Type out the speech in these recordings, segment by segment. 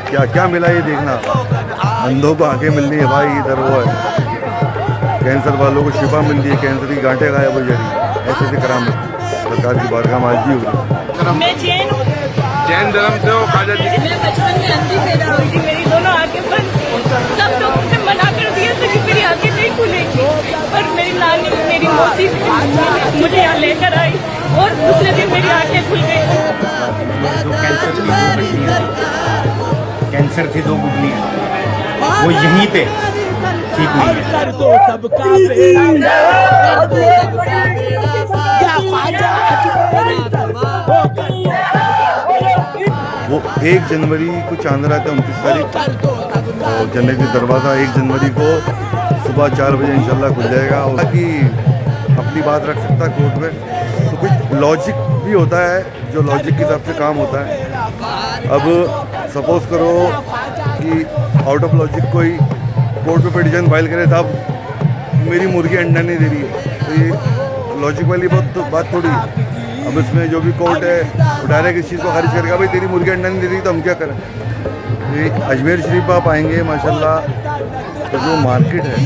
क्या क्या मिला ये देखना। अंधों को आंखें मिल रही है भाई, इधर वो है कैंसर वालों को शिफा मिल रही है, कैंसर की गांठें गायब हो जा रही है। ऐसे ऐसे करामत सरकार की बारगाह में आज भी हो रही है। मैं जैन हूँ। जैन धर्म से हो खाजा जी? मैं बचपन में अंधी पैदा हुई थी, मेरी दोनों आंखें बंद। सब लोगों ने मना कर दिया था कि मेरी आंखें नहीं खुलेगी, पर मेरी नानी मेरी मौसी मुझे यहाँ लेकर आई और दूसरे दिन मेरी आंखें खुल गई। कैंसर थी 2 गुटलियाँ, वो यहीं पे ठीक हुई है। वो 1 जनवरी को चांद रात है 29 तारीख, और जन्नत का दरवाज़ा 1 जनवरी को सुबह 4 बजे इंशाल्लाह खुल जाएगा। और कि अपनी बात रख सकता है कोर्ट में, तो कुछ लॉजिक भी होता है जो लॉजिक के हिसाब से काम होता है। अब सपोज करो कि आउट ऑफ लॉजिक कोई कोर्ट में पिटीशन फाइल करे, साहब मेरी मुर्गी अंडा नहीं दे रही है, तो ये लॉजिक वाली बात थोड़ी है। अब इसमें जो भी कोर्ट है वो डायरेक्ट इस चीज़ को खारिज करेगा, भाई तेरी मुर्गी अंडा नहीं दे रही तो हम क्या करें। ये अजमेर शरीफ आप आएंगे माशाल्लाह, तो जो मार्केट है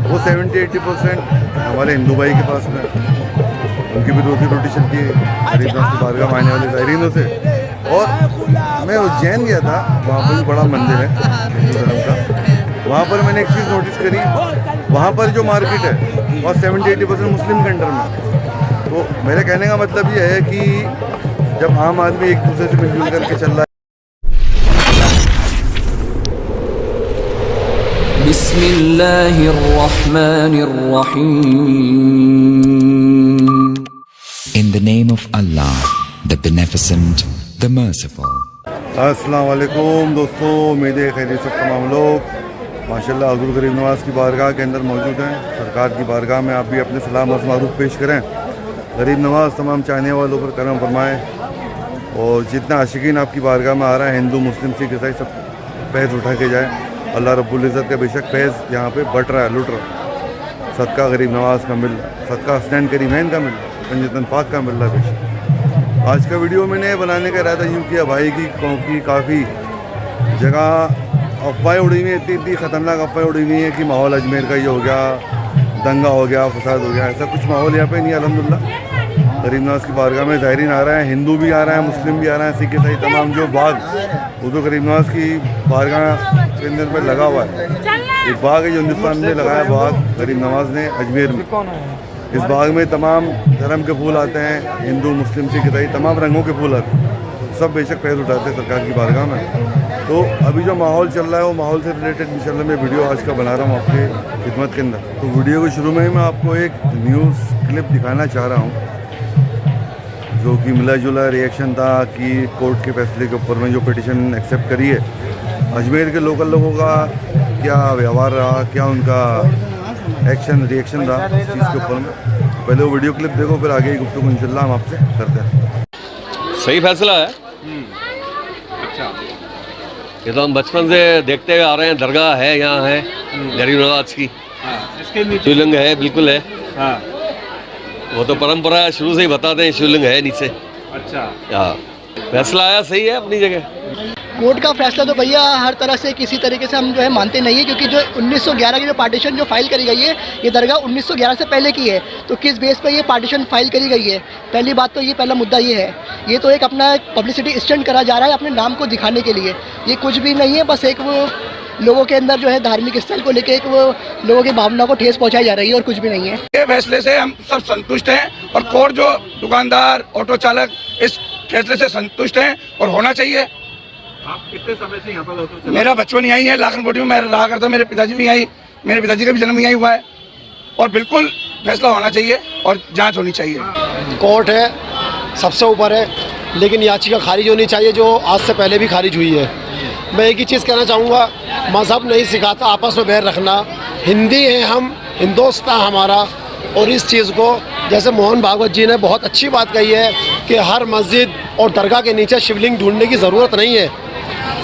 वो 70-80% हमारे हिंदू भाई के पास में, उनकी भी रोटी चलती है गरीबनाथ की बारगाह में आने वाले ज़ायरीनों से। और मैं उज्जैन गया था, वहाँ पर भी बड़ा मंदिर है हिंदू धर्म का। वहाँ पर मैंने एक चीज़ नोटिस करी, वहाँ पर जो मार्केट है वह 70-80% मुस्लिम के अंडर में। तो मेरे कहने का मतलब ये है कि जब आम आदमी एक दूसरे से मिलजुल करके चल रहा है। In the name of Allah, the Beneficent, the Merciful. अस्सलाम वालेकुम दोस्तों, उम्मीद है खैरियत सब तमाम लोग माशाल्लाह हुज़ूर गरीब नवाज़ की बारगाह के अंदर मौजूद हैं। सरकार की बारगाह में आप भी अपने सलाम और मारूफ पेश करें। गरीब नवाज़ तमाम चाहने वालों पर करम फरमाए, और जितना आशिकीन आपकी बारगाह में आ रहा है, हिंदू मुस्लिम सिख ईसाई, सब फैज़ उठा के जाए। अल्लाह रब्बुल इज़्ज़त का बेशक फैज़ यहाँ पे बट रहा है, लुट रहा है। सदका गरीब नवाज़ का मिल, सदका हसनैन करीमैन का मिल, पंजतन पाक का मिल रहा है बेशक। आज का वीडियो मैंने बनाने का इरादा यूँ किया भाई की काफ़ी जगह अफवाहें उड़ी हुई हैं, इतनी ख़तरनाक अफवाहें उड़ी हुई हैं कि माहौल अजमेर का ये हो गया, दंगा हो गया, फसाद हो गया। ऐसा कुछ माहौल यहाँ पे नहीं है अल्हम्दुलिल्लाह। गरीब नवाज़ की बारगाह में ज़ायरीन आ रहे हैं, हिंदू भी आ रहे हैं, मुस्लिम भी आ रहे हैं, सिख ईसाई तमाम। जो बाग वो तो गरीब नवाज़ की बारगाह के अंदर में लगा हुआ है, एक बाग है जो हिंदुस्तान में लगाया बाग गरीब नवाज़ ने अजमेर में। इस बाग में तमाम धर्म के फूल आते हैं, हिंदू मुस्लिम सिख ईसाई तमाम रंगों के फूल आते हैं, सब बेशक फैज़ उठाते हैं सरकार की बारगाह में। तो अभी जो माहौल चल रहा है वो माहौल से रिलेटेड इंशाल्लाह मैं वीडियो आज का बना रहा हूँ आपके खिदमत के अंदर। तो वीडियो के शुरू में ही मैं आपको एक न्यूज़ क्लिप दिखाना चाह रहा हूँ, जो कि मिला जुला रिएक्शन था कि कोर्ट के फैसले के ऊपर में जो पिटीशन एक्सेप्ट करी है, अजमेर के लोकल लोगों का क्या व्यवहार रहा, क्या उनका रिएक्शन रहा इस चीज़ के ऊपर में। पहले वो वीडियो क्लिप देखो, फिर आगे की गुफ्तगू इंशाल्लाह हम आपसे करते हैं। सही फैसला है। अच्छा, ये तो हम बचपन से देखते हुए आ रहे हैं, दरगाह है यहाँ है गरीब नवाज की, शिवलिंग है, बिल्कुल है। हाँ, वो तो परंपरा शुरू से ही बताते हैं शिवलिंग है नीचे। अच्छा, हाँ, फैसला आया सही है अपनी जगह। कोर्ट का फैसला तो भैया हर तरह से किसी तरीके से हम जो है मानते नहीं है, क्योंकि जो 1911 की जो पार्टीशन जो फाइल करी गई है, ये दरगाह 1911 से पहले की है, तो किस बेस पे ये पार्टीशन फाइल करी गई है। पहली बात तो ये पहला मुद्दा ये है, ये तो एक अपना पब्लिसिटी स्टंट करा जा रहा है अपने नाम को दिखाने के लिए। ये कुछ भी नहीं है, बस एक वो लोगों के अंदर जो है धार्मिक स्थल को लेकर एक वो लोगों की भावना को ठेस पहुँचाई जा रही है, और कुछ भी नहीं है। ये फैसले से हम सब संतुष्ट हैं, और कोर्ट जो दुकानदार ऑटो चालक इस फैसले से संतुष्ट हैं और होना चाहिए। आप कितने समय से यहाँ पर? मेरा बचपन यहीं है, लाखनकोटी में मैं रहा करता, मेरे पिताजी भी यहीं, मेरे पिताजी का भी जन्म यहीं हुआ है, और बिल्कुल फैसला होना चाहिए और जांच होनी चाहिए। कोर्ट है, सबसे ऊपर है, लेकिन याचिका खारिज होनी चाहिए जो आज से पहले भी खारिज हुई है। मैं एक ही चीज़ कहना चाहूँगा, मज़हब नहीं सिखाता आपस में बैर रखना, हिंदी हैं हम, हिंदुस्तान हमारा। और इस चीज़ को जैसे मोहन भागवत जी ने बहुत अच्छी बात कही है कि हर मस्जिद और दरगाह के नीचे शिवलिंग ढूंढने की ज़रूरत नहीं है,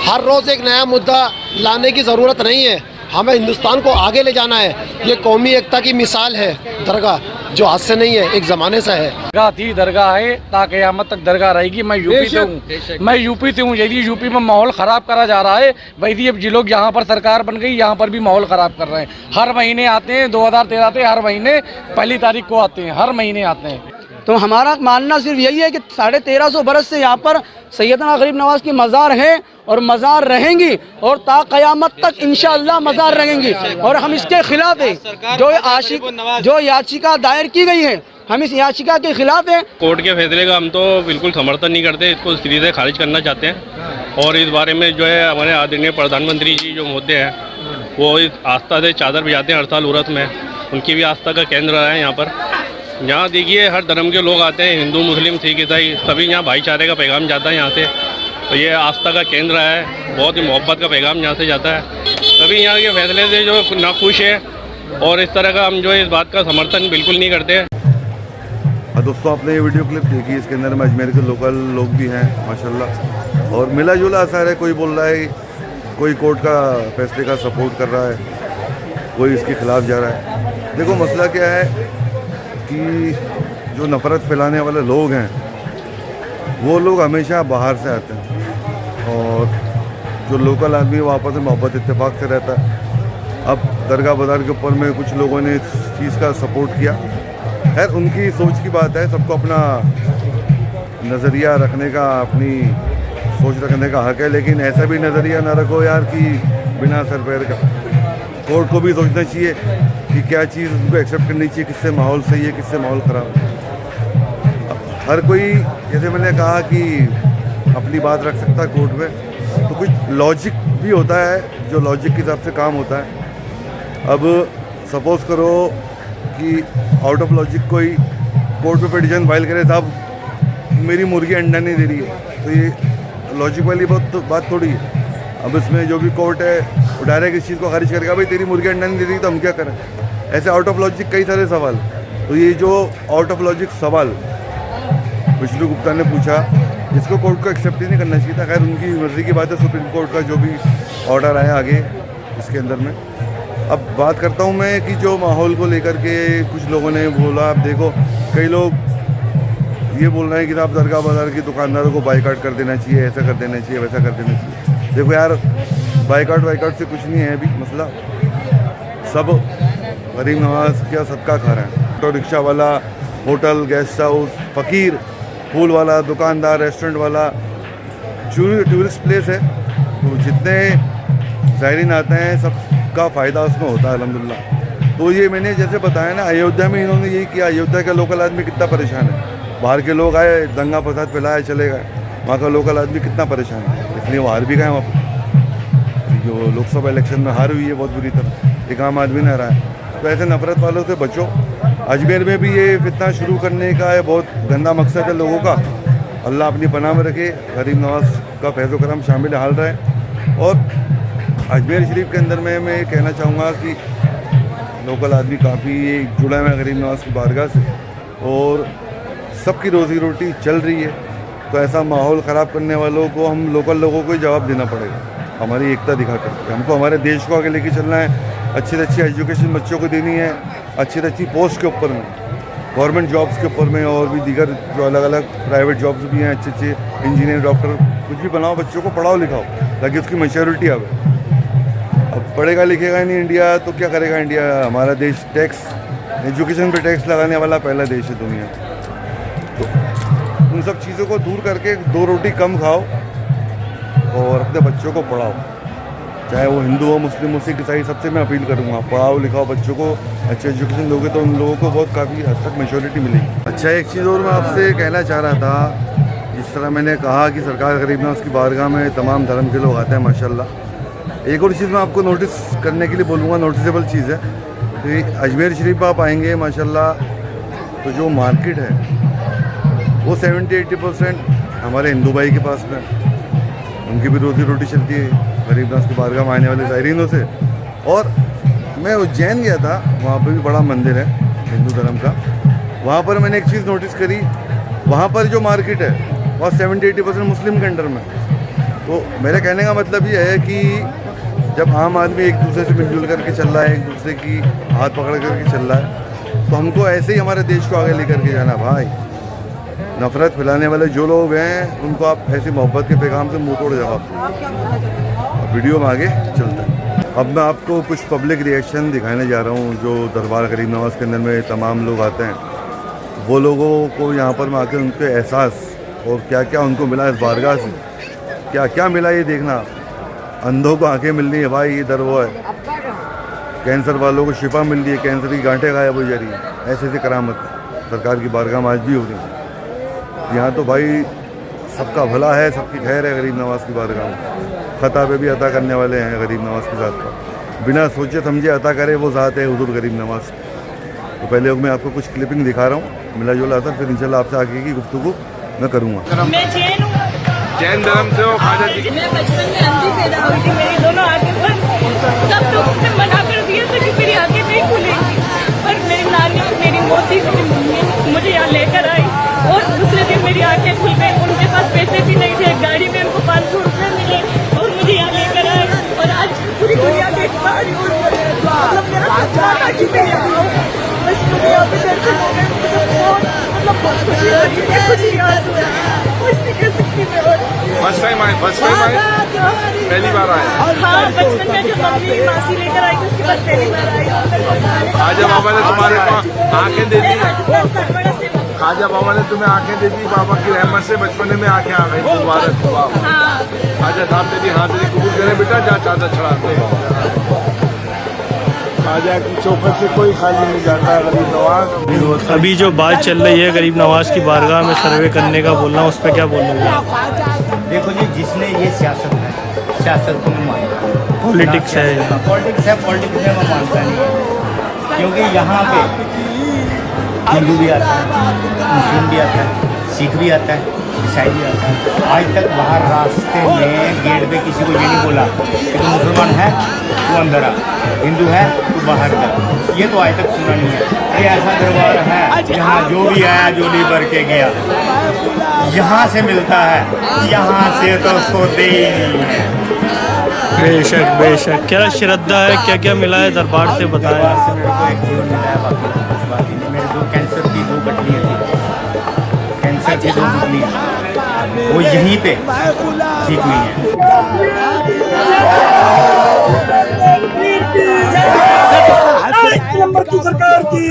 हर रोज़ एक नया मुद्दा लाने की ज़रूरत नहीं है। हमें हिंदुस्तान को आगे ले जाना है। ये कौमी एकता की मिसाल है दरगाह, जो आज से नहीं है, एक ज़माने से है। दरगाह थी, दरगाह है, ता क़यामत तक दरगाह रहेगी। मैं यूपी से हूँ। यदि यूपी में माहौल ख़राब करा जा रहा है, वैसे अब जो लोग यहाँ पर सरकार बन गई, यहाँ पर भी माहौल ख़राब कर रहे हैं। हर महीने आते हैं, 2013 आते हैं, हर महीने 1 तारीख को आते हैं, हर महीने आते हैं। तो हमारा मानना सिर्फ यही है कि 1350 बरस से यहाँ पर सैयदना गरीब नवाज की मज़ार है और मज़ार रहेंगी और ता क़यामत तक इंशाअल्लाह मज़ार रहेंगी। और हम इसके खिलाफ हैं। जो याचिका दायर की गई है, हम इस याचिका के खिलाफ हैं। कोर्ट के फैसले का हम तो बिल्कुल समर्थन नहीं करते, इसको सीधे से खारिज करना चाहते हैं। और इस बारे में जो है हमारे आदरणीय प्रधानमंत्री जी जो मुद्दे हैं, वो इस आस्था से चादर बजाते हैं हर साल उरस में। उनकी भी आस्था का केंद्र है यहाँ पर। यहाँ देखिए हर धर्म के लोग आते हैं, हिंदू मुस्लिम सिख ईसाई सभी यहाँ भाईचारे का पैगाम जाता है यहाँ से। तो ये आस्था का केंद्र है, बहुत ही मोहब्बत का पैगाम यहाँ से जाता है। सभी यहाँ के फैसले से जो नाखुश है और इस तरह का हम जो है इस बात का समर्थन बिल्कुल नहीं करते हैं। दोस्तों आपने ये वीडियो क्लिप देखी, इसके अंदर में अजमेर के लोकल लोग भी हैं माशाल्लाह, और मिला जुला असर है। कोई बोल रहा है, कोई कोर्ट का फैसले का सपोर्ट कर रहा है, कोई इसके खिलाफ जा रहा है। देखो मसला क्या है कि जो नफ़रत फैलाने वाले लोग हैं, वो लोग हमेशा बाहर से आते हैं और जो लोकल आदमी वो आपस में मोहब्बत इत्तेफाक से रहता है। अब दरगाह बाज़ार के ऊपर में कुछ लोगों ने इस चीज़ का सपोर्ट किया। खैर उनकी सोच की बात है, सबको अपना नज़रिया रखने का, अपनी सोच रखने का हक़ है, लेकिन ऐसा भी नज़रिया ना रखो यार कि बिना सर पैर का। कोर्ट को भी सोचना चाहिए कि क्या चीज़ उनको एक्सेप्ट करनी चाहिए, किससे माहौल सही है, किससे माहौल ख़राब है। हर कोई, जैसे मैंने कहा कि अपनी बात रख सकता है कोर्ट में, तो कुछ लॉजिक भी होता है, जो लॉजिक के हिसाब से काम होता है। अब सपोज़ करो कि आउट ऑफ लॉजिक कोई कोर्ट में पिटीशन फाइल करे, साहब मेरी मुर्गी अंडा नहीं दे रही है, तो ये लॉजिक वाली बात थोड़ी है। अब इसमें जो भी कोर्ट है वो डायरेक्ट इस चीज़ को खारिज करेगा, भाई तेरी मुर्गी अंडा नहीं दे रही तो हम क्या करें। ऐसे आउट ऑफ लॉजिक कई सारे सवाल। तो ये जो आउट ऑफ लॉजिक सवाल विष्णु गुप्ता ने पूछा, इसको कोर्ट को एक्सेप्ट ही नहीं करना चाहिए था। खैर उनकी मर्ज़ी की बात है, सुप्रीम कोर्ट का जो भी ऑर्डर आया आगे इसके अंदर में। अब बात करता हूँ मैं कि जो माहौल को लेकर के कुछ लोगों ने बोला। अब देखो कई लोग ये बोल रहे हैं कि आप दरगाह बाज़ार की दुकानदारों को बाइकाट कर देना चाहिए, ऐसा कर देना चाहिए, वैसा कर देना चाहिए। देखो यार बाइकाट वाइकाट से कुछ नहीं है अभी मसला। सब गरीब नवाज क्या सदका खा रहे हैं। ऑटो रिक्शा वाला, होटल गेस्ट हाउस, फ़कीर, फूल वाला, दुकानदार, रेस्टोरेंट वाला, टूरिस्ट प्लेस है, तो जितने ज़ायरीन आते हैं सबका फ़ायदा उसमें होता है अल्हम्दुलिल्लाह। तो ये मैंने जैसे बताया ना, अयोध्या में इन्होंने यही किया। अयोध्या का लोकल आदमी कितना परेशान है, बाहर के लोग आए, दंगा फसाद फैलाया, चले गए। वहाँ का लोकल आदमी कितना परेशान है, इसलिए वो हार भी गए। वहाँ जो लोकसभा इलेक्शन में हार हुई है बहुत बुरी तरह, एक आम आदमी ने हरा है। तो ऐसे नफरत वालों से बचो। अजमेर में भी ये फितना शुरू करने का है, बहुत गंदा मकसद है लोगों का। अल्लाह अपनी पनाह में रखे, गरीब नवाज का फैज़ो करम शामिल हाल रहे। और अजमेर शरीफ के अंदर में मैं कहना चाहूँगा कि लोकल आदमी काफ़ी जुड़ा है गरीब नवाज की बारगाह से और सबकी रोज़ी रोटी चल रही है। तो ऐसा माहौल ख़राब करने वालों को, हम लोकल लोगों को ही जवाब देना पड़ेगा। हमारी एकता दिखा कर हमको हमारे देश को आगे लेके चलना है। अच्छी से अच्छी एजुकेशन बच्चों को देनी है, अच्छी से अच्छी पोस्ट के ऊपर में, गवर्नमेंट जॉब्स के ऊपर में, और भी दीगर जो अलग अलग प्राइवेट जॉब्स भी हैं, अच्छे अच्छे इंजीनियर, डॉक्टर, कुछ भी बनाओ, बच्चों को पढ़ाओ लिखाओ ताकि उसकी मैच्योरिटी आवे। अब पढ़ेगा लिखेगा नहीं इंडिया तो क्या करेगा इंडिया। हमारा देश टैक्स, एजुकेशन पे टैक्स लगाने वाला पहला देश है दुनिया। तो उन सब चीज़ों को दूर करके 2 रोटी कम खाओ और अपने बच्चों को पढ़ाओ, चाहे वो हिंदू हो, मुस्लिम हो, सिख ईसाई, सबसे मैं अपील करूँगा पढ़ाओ लिखाओ बच्चों को। अच्छे एजुकेशन दोगे तो उन लोगों को बहुत काफ़ी हद तक मैच्योरिटी मिलेगी। अच्छा एक चीज़ और मैं आपसे कहना चाह रहा था, जिस तरह मैंने कहा कि सरकार गरीब नवाज की बारगाह में तमाम धर्म के लोग आते हैं माशाल्लाह। एक और चीज़ मैं आपको नोटिस करने के लिए बोलूँगा, नोटिसेबल चीज़ है कि अजमेर शरीफ आप आएंगे माशाल्लाह तो जो मार्केट है वो 70-80% हमारे हिंदू भाई के पास में, उनकी भी रोज़ी रोटी चलती है गरीब नवाज की बारगाह में आने वाले ज़ायरीनों से। और मैं उज्जैन गया था, वहाँ पर भी बड़ा मंदिर है हिंदू धर्म का। वहाँ पर मैंने एक चीज़ नोटिस करी, वहाँ पर जो मार्केट है वह 70-80% मुस्लिम के अंडर में। तो मेरे कहने का मतलब ये है कि जब आम आदमी एक दूसरे से मिलजुल करके चल रहा है, एक दूसरे की हाथ पकड़ करके चल रहा है, तो हमको ऐसे ही हमारे देश को आगे लेकर के जाना भाई। नफरत फैलाने वाले जो लोग हैं उनको आप ऐसी मोहब्बत के पैगाम से मुंह तोड़ जवाब दीजिए। वीडियो में आगे चलता है। अब मैं आपको कुछ पब्लिक रिएक्शन दिखाने जा रहा हूँ जो दरबार गरीब नवाज के अंदर में तमाम लोग आते हैं, वो लोगों को यहाँ पर मैं आकर उनके एहसास और क्या क्या उनको मिला इस बारगाह से, क्या क्या मिला ये देखना। अंधों को आंखें मिल रही है भाई, ये दर वो है। कैंसर वालों को शिफा मिल रही है, कैंसर की गांठें गायब हो जा रही है। ऐसे ऐसी करामत सरकार की बारगाह में आज भी हो रही है। यहाँ तो भाई सबका भला है, सबकी खैर है गरीब नवाज की बारगाह में। ख़ता पे भी अता करने वाले हैं गरीब नवाज की ज़ात पर, बिना सोचे समझे अता करे वो ज़ात है हुजूर गरीब नवाज। तो पहले मैं आपको कुछ क्लिपिंग दिखा रहा हूँ मिला जुला था, फिर इंशाल्लाह आपसे आगे की गुफ्तगू मैं करूँगा। मैं जैन हूँ। जैन धर्म से हो ख्वाजा जी की? मैं बचपन में अंधी पैदा हुई थी, मेरी दोनों आंखें बंद। सब लोगों ने मना कर दिया था कि मेरी आंखें नहीं खुलेंगी, पर मेरी नानी, मेरी मौसी, मेरी मम्मी मुझे यहाँ लेकर आई और दूसरे दिन मेरी आंखें खुल गई। उनके पास पैसे भी नहीं थे, गाड़ी में उनको 500 रुपये मिले और मुझे यहाँ लेकर आए। और आज पूरी दुनिया देख पा रही हूँ, मतलब मेरा सपना था कि मैं यहाँ आऊँ। बस मुझे यहाँ पे दर्शन हो गए, मुझे बहुत खुशी हो रही है, खुशी आंसू है, कुछ नहीं कह सकती मैं। और फर्स्ट टाइम आए पहली बार आए? हाँ, बचपन में जो मम्मी मासी लेकर आई थी उसके बाद पहली बार आई। ख्वाजा बाबा ने तुम्हारे को आंखें दे दी, ख्वाजा बाबा ने तुम्हें आंखें दे दी, बाबा की रहमत से बचपन में आंखें आ गई। मुबारक हुआ। ख्वाजा साहब तेरी हाजिरी कबूल करे बेटा, जा चादर चढ़ाते। ख्वाजा की चौखट से कोई खाली नहीं जाता है गरीब नवाज। अभी जो बात चल रही है गरीब नवाज की बारगाह में सर्वे करने का बोलना, उस पर क्या बोलूँगा? देखो जी, जिसने ये सियासत है, सियासत को मैं मानता हूँ। पॉलिटिक्स है, पॉलिटिक्स है, पॉलिटिक्स में मैं मानता नहीं है, क्योंकि यहाँ पे हिंदू भी आता है, मुस्लिम भी आता है, सिख भी आता है, ईसाई भी आता है। आज तक बाहर रास्ते में गेट पे किसी को ये नहीं बोला कि तू मुसलमान है तू अंदर आ, हिंदू है तू बाहर जा। ये तो आज तक सुना नहीं है। ये ऐसा दरबार है जहाँ जो भी आया जोली भर के गया, यहाँ से मिलता है, यहाँ से तो सोते ही नहीं है। बेशक बेशक। क्या श्रद्धा है, क्या क्या मिला है दरबार से बताया? मेरे को एक जीवन मिला है, बाकी कुछ बात ही नहीं। मेरे दो कैंसर की 2 गठलियाँ थी, कैंसर की 2 गठलियाँ, वो यहीं पे ठीक हुई हैं। नंबर की सरकार की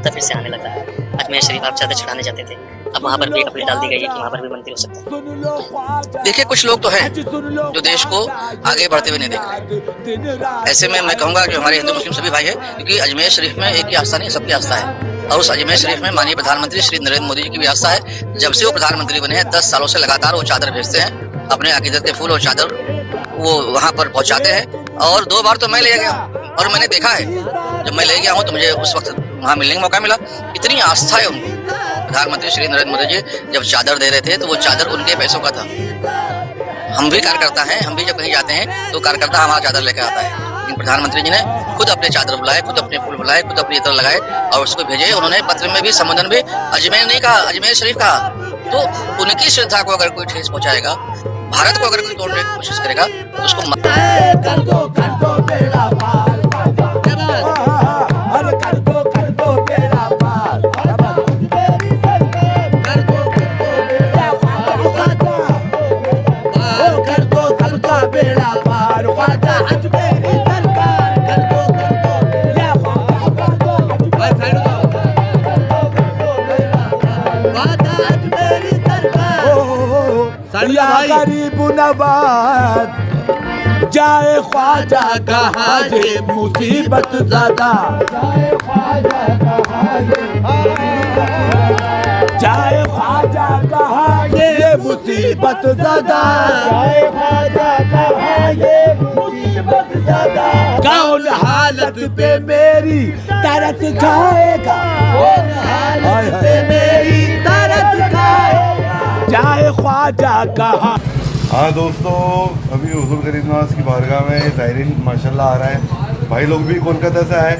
फिर से आने लगा। अजमेर शरीफ आप चादर चढ़ाने जाते थे, अब वहाँ पर भी एक अपील डाल दी गई है कि वहाँ पर भी मंदिर हो सकता है। देखिए, कुछ लोग तो हैं जो देश को आगे बढ़ते हुए नहीं देख रहे। ऐसे में मैं कहूँगा कि हमारे हिंदू मुस्लिम सभी भाई हैं, क्योंकि अजमेर शरीफ में एक ही आस्था नहीं, सबकी आस्था है। और उस अजमेर शरीफ में माननीय प्रधानमंत्री श्री नरेंद्र मोदी जी की भी आस्था है। जब से वो प्रधानमंत्री बने हैं 10 सालों से लगातार वो चादर भेजते हैं, अपने अकीदत के फूल और चादर वो वहाँ पर पहुँचाते हैं। और 2 बार तो मैं ले गया और मैंने देखा है, जब मैं ले गया हूँ तो मुझे उस वक्त वहाँ मिलने का मौका मिला। इतनी आस्था है उनको। प्रधानमंत्री श्री नरेंद्र मोदी जी जब चादर दे रहे थे तो वो चादर उनके पैसों का था। हम भी कार्यकर्ता हैं, हम भी जब कहीं जाते हैं तो कार्यकर्ता हमारा चादर लेकर आता है, लेकिन प्रधानमंत्री जी ने खुद अपने चादर बुलाए, खुद अपने फूल बुलाए, खुद अपनी इतर लगाए और उसको भेजे। उन्होंने पत्र में भी, संबोधन भी अजमेर नहीं कहा, अजमेर शरीफ कहा। तो उनकी श्रद्धा को अगर कोई ठेस पहुँचाएगा, भारत को अगर कोई तोड़ने की कोशिश करेगा तो उसको गरीब नवाज जाए ख्वाजा कहा जे मुसीबत ज़्यादा, जाए ख्वाजा कहा जे मुसीबत ज़दा, जाए ख्वाजा कहाँ ये मुसीबत ज़दा, कौन हालत पे मेरी तरस खाएगा, कौन हालत पे मेरी तरस खाएगा, जाए ख्वाजा कहाँ। हाँ दोस्तों, अभी हुजूर गरीब नवाज की बारगाह में ज़ायरीन माशाल्लाह आ रहा है। भाई लोग भी कोलकाता से आए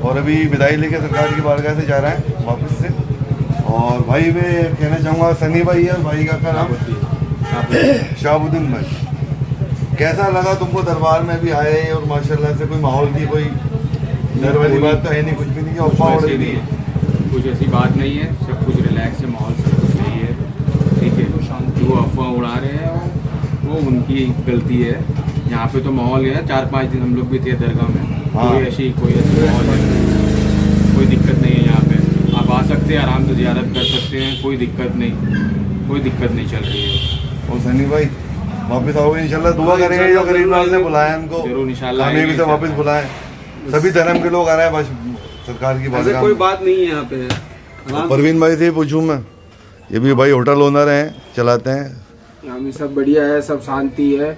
और अभी विदाई लेके सरकार की बारगाह से जा रहे हैं वापस से। और भाई मैं कहना चाहूँगा, सनी भाई है, भाई का क्या नाम? शाहबुद्दीन भाई। कैसा लगा तुमको दरबार में भी आए और माशाल्लाह से कोई माहौल की कोई डर वाली बात तो है नहीं, कुछ भी नहीं है, अफवाह उड़ रही है, कुछ ऐसी बात नहीं है, सब कुछ रिलैक्स है, माहौल सब कुछ सही है, ठीक है। जो अफवाह उड़ा रहे हैं वो उनकी गलती है। यहाँ पे तो माहौल है, 4-5 दिन हम लोग भी थे दरगाह में, कोई ऐसी माहौल है, कोई दिक्कत नहीं है। यहाँ पे आप आ सकते हैं, आराम से ज़ियारत कर सकते हैं, कोई दिक्कत नहीं चल रही है। और सनी भाई वापस आओगे इंशाल्लाह, दुआ करेंगे जो गरीब नवाज ने बुलाया उनको, जरूर इंशाल्लाह हमें भी तो वापस बुलाएं। सभी धर्म के लोग आ रहे हैं, बस सरकार की बात, कोई बात नहीं है यहाँ पे। परवीन भाई से पूछूं मैं, ये भी भाई होटल ओनर हैं, चलाते हैं। यहाँ भी सब बढ़िया है, सब शांति है,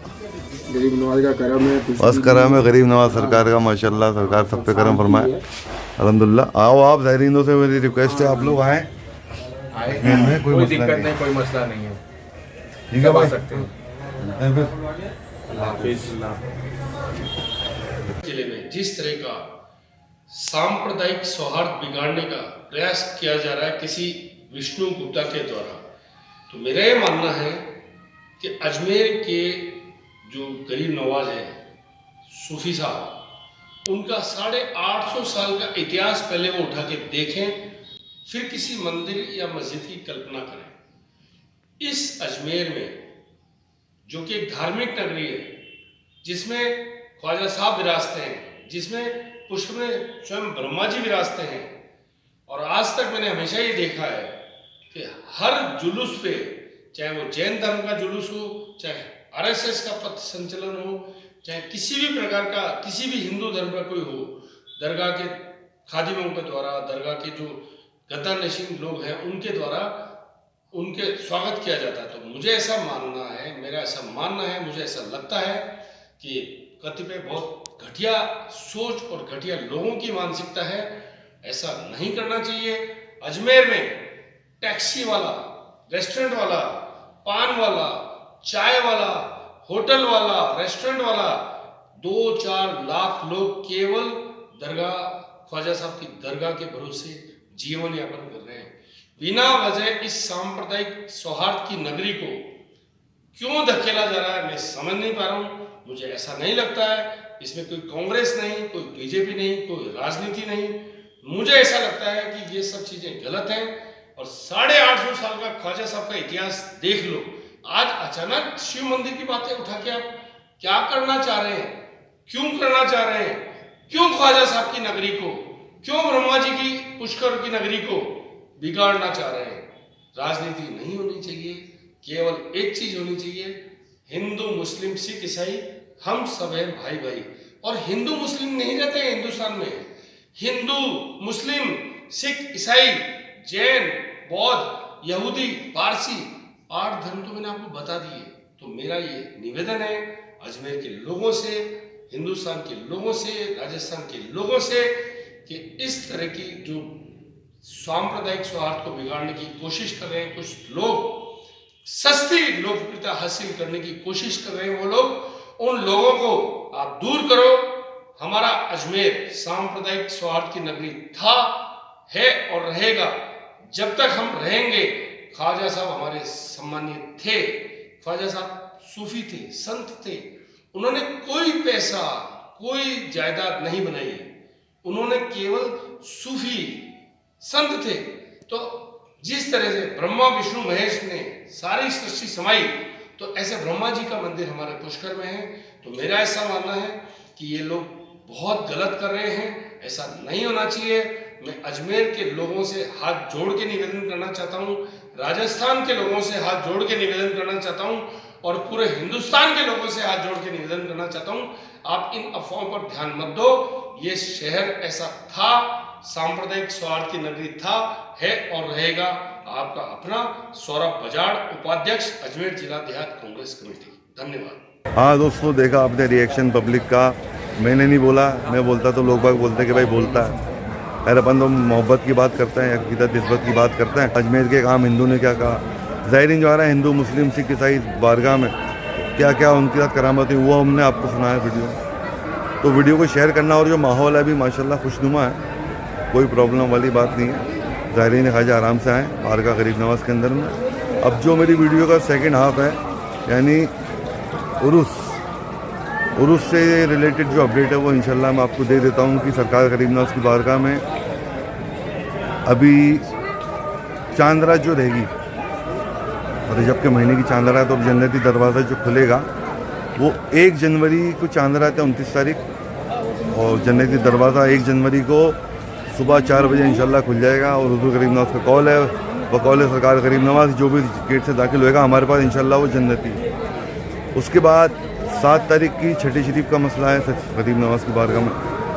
गरीब नवाज का करम है, बस करम है गरीब नवाज सरकार का, माशाल्लाह सरकार सब पे करम फरमाए, अल्हम्दुलिल्लाह। आओ आप ज़ायरीनों से मेरी रिक्वेस्ट है, आप लोग आए, कोई दिक्कत नहीं, कोई मसला नहीं है, ठीक है भाई, सकते हैं। जिले में जिस तरह का सांप्रदायिक सौहार्द बिगाड़ने का प्रयास किया जा रहा है किसी विष्णु गुप्ता के द्वारा, तो मेरा ये मानना है कि अजमेर के जो गरीब नवाज हैं सूफी साहब, उनका 850 साल का इतिहास पहले वो उठा के देखें, फिर किसी मंदिर या मस्जिद की कल्पना करें। इस अजमेर में जो कि एक धार्मिक नगरी है, जिसमें ख्वाजा साहब विरासते हैं, जिसमें पुष्कर में स्वयं ब्रह्मा जी विरासते हैं, और आज तक मैंने हमेशा ये देखा है कि हर जुलूस पे, चाहे वो जैन धर्म का जुलूस हो, चाहे आरएसएस का पथ संचलन हो, चाहे किसी भी प्रकार का किसी भी हिंदू धर्म का कोई हो, दरगाह के खादिमों के द्वारा, दरगाह के जो गद्दा नशीन लोग हैं उनके द्वारा उनके स्वागत किया जाता है। तो मुझे ऐसा मानना है, मेरा ऐसा मानना है, मुझे ऐसा लगता है कि कतिपय बहुत घटिया सोच और घटिया लोगों की मानसिकता है, ऐसा नहीं करना चाहिए। अजमेर में टैक्सी वाला, रेस्टोरेंट वाला, पान वाला, चाय वाला, होटल वाला, रेस्टोरेंट वाला 2-4 लाख लोग केवल दरगाह, ख्वाजा साहब की दरगाह के भरोसे जीवन यापन कर रहे हैं। बिना वजह इस सांप्रदायिक सौहार्द की नगरी को क्यों धकेला जा रहा है, मैं समझ नहीं पा रहा हूँ। मुझे ऐसा नहीं लगता है इसमें कोई कांग्रेस नहीं, कोई बीजेपी नहीं, कोई राजनीति नहीं। मुझे ऐसा लगता है कि ये सब चीजें गलत हैं। और 850 साल का ख्वाजा साहब का इतिहास देख लो, आज अचानक शिव मंदिर की बातें उठा के आप क्या करना चाह रहे हैं, क्यों करना चाह रहे हैं, क्यों ख्वाजा साहब की नगरी को, क्यों ब्रह्मा जी की पुष्कर की नगरी को बिगाड़ना चाह रहे हैं। राजनीति नहीं होनी चाहिए, केवल एक चीज होनी चाहिए, हिंदू मुस्लिम सिख ईसाई हम सब हैं भाई भाई। और हिंदू मुस्लिम नहीं रहते हैं हिंदुस्तान में, हिंदू मुस्लिम सिख ईसाई जैन बौद्ध यहूदी पारसी 8 धर्म तो मैंने आपको बता दिए। तो मेरा ये निवेदन है अजमेर के लोगों से, हिंदुस्तान के लोगों से, राजस्थान के लोगों से, कि इस तरह की जो सांप्रदायिक सौहार्द को बिगाड़ने की कोशिश कर रहे हैं कुछ लोग, सस्ती लोकप्रियता हासिल करने की कोशिश कर रहे हैं वो लोग, उन लोगों को आप दूर करो। हमारा अजमेर सांप्रदायिक सौहार्द की नगरी था, है और रहेगा। जब तक हम रहेंगे, ख्वाजा साहब हमारे सम्मानीय थे, ख्वाजा साहब सूफी थे, संत थे, उन्होंने कोई पैसा कोई जायदाद नहीं बनाई, उन्होंने केवल सूफी संत थे। तो जिस तरह से ब्रह्मा विष्णु महेश ने सारी सृष्टि समाई, तो ऐसे ब्रह्मा जी का मंदिर हमारे पुष्कर में है। तो मेरा ऐसा मानना है कि ये लोग बहुत गलत कर रहे हैं, ऐसा नहीं होना चाहिए। मैं अजमेर के लोगों से हाथ जोड़ के निवेदन करना चाहता हूँ, राजस्थान के लोगों से हाथ जोड़ के निवेदन करना चाहता हूँ, और पूरे हिंदुस्तान के लोगों से हाथ जोड़ के निवेदन करना चाहता हूँ, आप इन अफवाहों पर ध्यान मत दो। ये शहर ऐसा था, सांप्रदायिक सौहार्द की नगरी था, है और रहेगा आपका अपना सौरभ बजाड़, उपाध्यक्ष अजमेर जिला देहात कांग्रेस कमेटी। धन्यवाद। हाँ दोस्तों, देखा आपने रिएक्शन पब्लिक का। मैंने नहीं बोला, मैं बोलता तो लोग बाग बोलते कि भाई बोलता है। अरे अपन तो मोहब्बत की बात करते हैं, अकीदत निस्बत की बात करते हैं। अजमेर के एक आम हिंदू ने क्या कहा, ज़ाहिरीन जो आ रहा है हिंदू मुस्लिम सिख ईसाई बारगाह में क्या क्या उनके साथ करामत हुई वो हमने आपको सुनाया वीडियो। तो वीडियो को शेयर करना, और जो माहौल है अभी माशाल्लाह खुशनुमा है, कोई प्रॉब्लम वाली बात नहीं है। ज़ाहिरीन ख्वाजा आराम से आएँ बारगाह गरीब नवाज़ के अंदर में। अब जो मेरी वीडियो का सेकंड हाफ है, यानी उरुस से रिलेटेड जो अपडेट है वो इंशाल्लाह मैं आपको दे देता हूँ कि सरकार गरीब नवाज़ की बारगाह में अभी चांद रात जो रहेगी, रजब के महीने की चांद रात, और जन्नती दरवाज़ा जो खुलेगा वो 1 जनवरी को चांद रात है, 29 तारीख, और जन्नती दरवाज़ा 1 जनवरी को सुबह 4 बजे इंशाल्लाह खुल जाएगा। और हुज़ूर गरीब नवाज़ का कौल है, बकौल सरकार गरीब नवाज़, जो भी गेट से दाखिल होएगा हमारे पास इंशाल्लाह वो जन्नती। उसके बाद 7 तारीख की छठी शरीफ का मसला है गरीब नवाज़ की बारगाह में।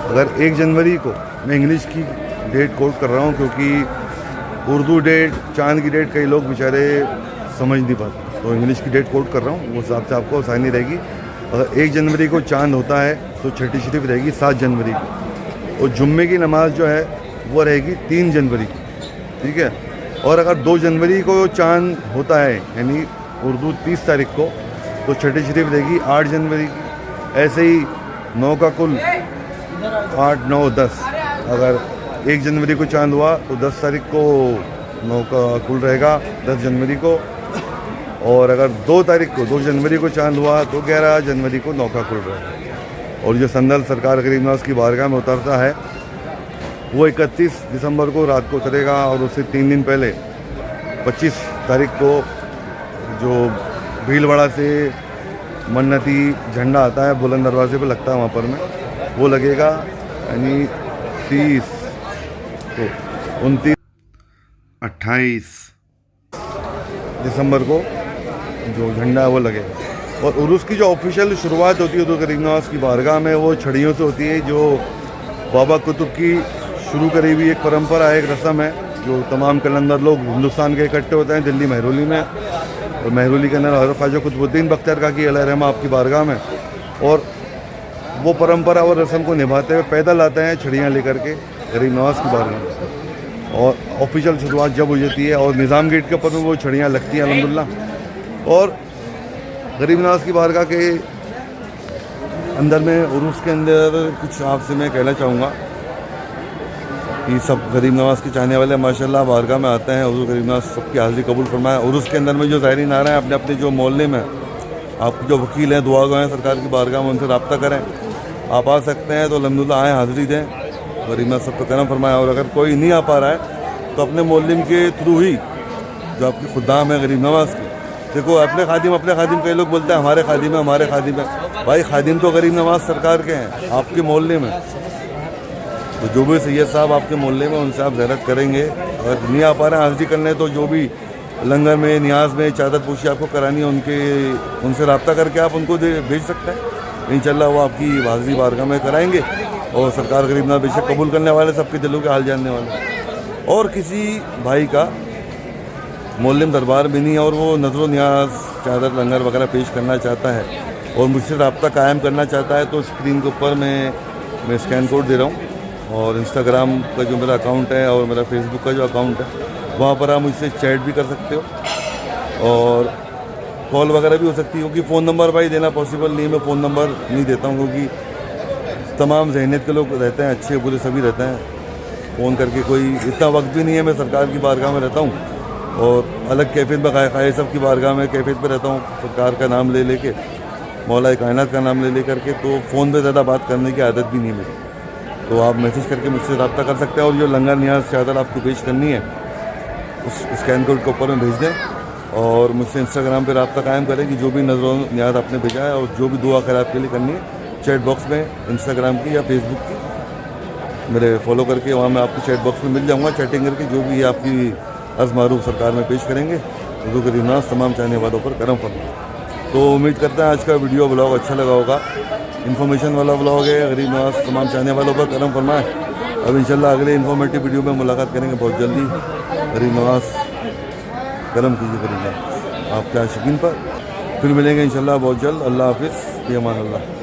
अगर 1 जनवरी को, मैं इंग्लिश की डेट कोट कर रहा हूँ क्योंकि उर्दू डेट, चांद की डेट कई लोग बेचारे समझ नहीं पाते, तो इंग्लिश की डेट कोट कर रहा हूँ, वो हिसाब से आपको आसानी रहेगी। अगर 1 जनवरी को चांद होता है तो छठी शरीफ रहेगी 7 जनवरी को, और जुम्मे की नमाज जो है वो रहेगी 3 जनवरी की, ठीक है। और अगर 2 जनवरी को चांद होता है यानी उर्दू 30 तारीख को, तो छठी शरीफ रहेगी 8 जनवरी की। ऐसे ही 9 का कुल 8, 9, 10। अगर 1 जनवरी को चांद हुआ तो 10 तारीख को 9 का कुल रहेगा 10 जनवरी को, और अगर 2 तारीख को 2 जनवरी को चांद हुआ तो 11 जनवरी को 9 का कुल रहेगा। और जो संदल सरकार गरीब नवाज़ की बारगाह में उतरता है वो 31 दिसंबर को रात को उतरेगा, और उससे 3 दिन पहले 25 तारीख को जो भीलवाड़ा से मन्नती झंडा आता है बुलंद दरवाजे पे लगता है वहाँ पर में, वो लगेगा, यानी 30 तो 29, 28 दिसंबर को जो झंडा है वो लगेगा। और उर्स की जो ऑफिशियल शुरुआत होती है तो गरीब नवाज़ की बारगाह में वो छड़ियों से होती है, जो बाबा कुतुब की शुरू करी हुई एक परंपरा है, एक रस्म है, जो तमाम कलंदर लोग हिंदुस्तान के इकट्ठे होते हैं दिल्ली महरौली में, और महरौली के अंदर हज़रत ख्वाजा कुतुबुद्दीन बख्तियार काकी अलैहि रहमा आपकी बारगाह में, और वो परंपरा और रस्म को निभाते हुए पैदल आते हैं छड़ियाँ लेकर के गरीब नवाज़ की बारगाह में। और ऑफिशियल शुरुआत जब हो जाती है और निज़ाम गेट के ऊपर में वो छड़ियाँ लगती हैं अल्हम्दुलिल्लाह। और गरीब नवाज़ की बारगाह के अंदर में उर्स के अंदर कुछ आपसे मैं कहना चाहूँगा कि सब गरीब नवाज़ के चाहने वाले माशाल्लाह बारगाह में आते हैं, हुज़ूर गरीब नवाज़ सबकी हाज़िरी कबूल फरमाए। और उसके अंदर में जो ज़ायरीन आ रहे हैं अपने अपने जो मोहल्ले में, आपके जो वकील हैं दुआ गो हैं सरकार की बारगाह में, उनसे रब्ता करें। आप आ सकते हैं तो अल्हम्दुलिल्लाह आएँ, हाज़िरी दें, गरीब नवाज़ सब पर करम फरमाए। और अगर कोई नहीं आ पा रहा है तो अपने मोहल्ले के थ्रू ही जो आपकी खुदाम है गरीब नवाज़ की, देखो अपने खादिम, कई लोग बोलते हैं हमारे खादिम है, भाई खादिम तो गरीब नवाज़ सरकार के हैं आपके मोहल्ले में। तो जो भी सैयद साहब आपके मोहल्ले में उनसे आप ज़ियारत करेंगे। अगर नहीं आ पा रहे हैं हाज़िरी करने, तो जो भी लंगर में, न्याज में, चादर पोशी आपको करानी है उनसे रब्ता करके आप उनको भेज सकते हैं। इंशाल्लाह वो आपकी हाज़िरी बारगाह में कराएंगे। और सरकार गरीब नवाज़ बेशक कबूल करने वाले, सबके दिलों के हाल जानने वाले। और किसी भाई का मोहल्ले में दरबार भी नहीं है और वो नज़र न्याज, चादर, लंगर वगैरह पेश करना चाहता है और मुझसे रब्ता कायम करना चाहता है, तो स्क्रीन के ऊपर मैं स्कैन कोड दे रहा हूँ। और इंस्टाग्राम का जो मेरा अकाउंट है और मेरा फेसबुक का जो अकाउंट है, वहाँ पर आप मुझसे चैट भी कर सकते हो और कॉल वगैरह भी हो सकती है। क्योंकि फ़ोन नंबर भाई देना पॉसिबल नहीं है, मैं फ़ोन नंबर नहीं देता हूँ, क्योंकि तमाम जहनीत के लोग रहते हैं, अच्छे बुरे सभी रहते हैं। फ़ोन करके कोई इतना वक्त भी नहीं है, मैं सरकार की बारगाह में रहता हूँ और अलग कैफियत में खाए सब की बारगाह में कैफियत पर रहता हूँ, सरकार का नाम ले लेके, मौला कायनात का नाम ले ले करके, तो फ़ोन पे ज़्यादा बात करने की आदत भी नहीं है मेरी। तो आप मैसेज करके मुझसे रब्ता कर सकते हैं और जो लंगर न्याज चादर आपको पेश करनी है उस स्कैन कोड के ऊपर में भेज दें और मुझसे इंस्टाग्राम पे रब्ता कायम करें कि जो भी नज़र न्याज आपने भेजा है और जो भी दुआ खैर आपके लिए करनी है, चैट बॉक्स में इंस्टाग्राम की या फेसबुक की मेरे फॉलो करके वहाँ मैं आपको चैट बॉक्स में मिल जाऊँगा। चैटिंग करके जो भी आपकी अर्ज़ मारूफ सरकार में पेश करेंगे, हुज़ूर गरीब नवाज़ तमाम चाहने वालों पर करम फरमाए। तो उम्मीद करता है आज का वीडियो ब्लॉग अच्छा लगा होगा, इन्फॉर्मेशन वाला ब्लॉग है, गरीब नवाज़ तमाम चाहने वालों पर करम फरमाए। अब इंशाल्लाह अगले इन्फॉर्मेटिव वीडियो में मुलाकात करेंगे बहुत जल्दी। गरीब नवाज करम कीजिए करेंगे आपके आशिकीन पर। फिर मिलेंगे इंशाल्लाह बहुत जल्द। अल्लाह हाफिज़, फ़ी अमान अल्लाह।